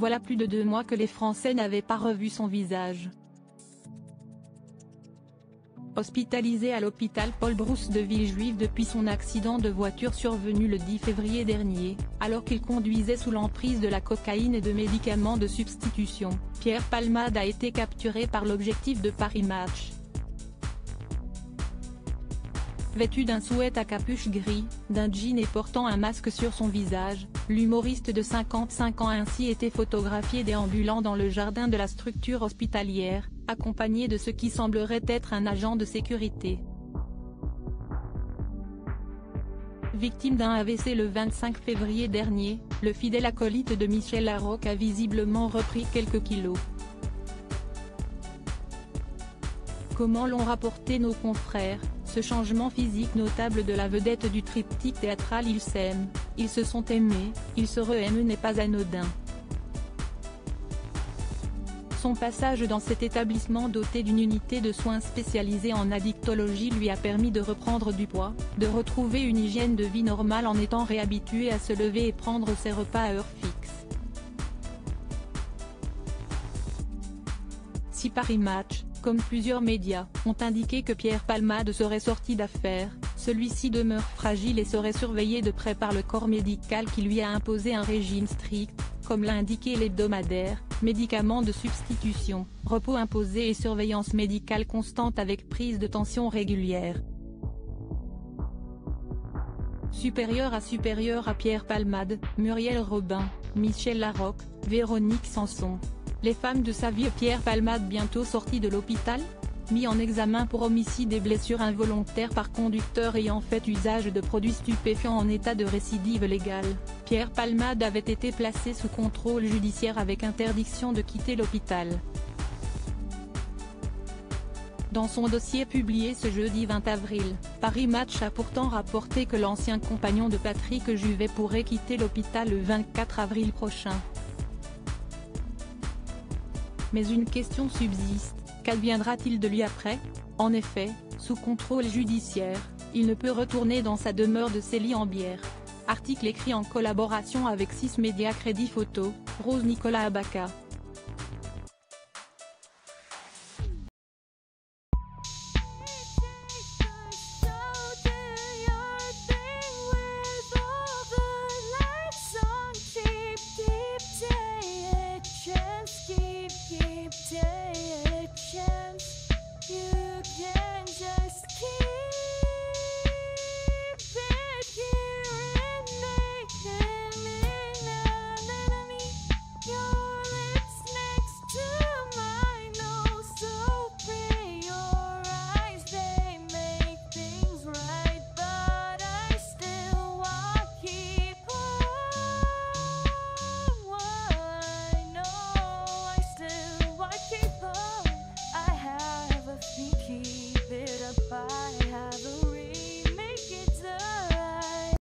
Voilà plus de 2 mois que les Français n'avaient pas revu son visage. Hospitalisé à l'hôpital Paul Brousse de Villejuif depuis son accident de voiture survenu le 10 février dernier, alors qu'il conduisait sous l'emprise de la cocaïne et de médicaments de substitution, Pierre Palmade a été capturé par l'objectif de Paris Match. Vêtu d'un sweat à capuche gris, d'un jean et portant un masque sur son visage, l'humoriste de 55 ans a ainsi été photographié déambulant dans le jardin de la structure hospitalière, accompagné de ce qui semblerait être un agent de sécurité. Victime d'un AVC le 25 février dernier, le fidèle acolyte de Michel Larocque a visiblement repris quelques kilos. Comment l'ont rapporté nos confrères, ce changement physique notable de la vedette du triptyque théâtral Ils s'aiment, ils se sont aimés, ils se re-aiment n'est pas anodin. Son passage dans cet établissement doté d'une unité de soins spécialisée en addictologie lui a permis de reprendre du poids, de retrouver une hygiène de vie normale en étant réhabitué à se lever et prendre ses repas à heure fixe. Si Paris Match, comme plusieurs médias, ont indiqué que Pierre Palmade serait sorti d'affaires, celui-ci demeure fragile et serait surveillé de près par le corps médical qui lui a imposé un régime strict, comme l'a indiqué l'hebdomadaire, médicaments de substitution, repos imposé et surveillance médicale constante avec prise de tension régulière. Supérieur à Pierre Palmade, Muriel Robin, Michel Larocque, Véronique Sanson. Les femmes de sa vie. Pierre Palmade bientôt sorti de l'hôpital ? Mis en examen pour homicide et blessures involontaires par conducteur ayant fait usage de produits stupéfiants en état de récidive légale, Pierre Palmade avait été placé sous contrôle judiciaire avec interdiction de quitter l'hôpital. Dans son dossier publié ce jeudi 20 avril, Paris Match a pourtant rapporté que l'ancien compagnon de Patrick Juvet pourrait quitter l'hôpital le 24 avril prochain. Mais une question subsiste, qu'adviendra-t-il de lui après ? En effet, sous contrôle judiciaire, il ne peut retourner dans sa demeure de Célie-en-Bière. Article écrit en collaboration avec 6 médias Crédit Photo, Rose Nicolas Abaca.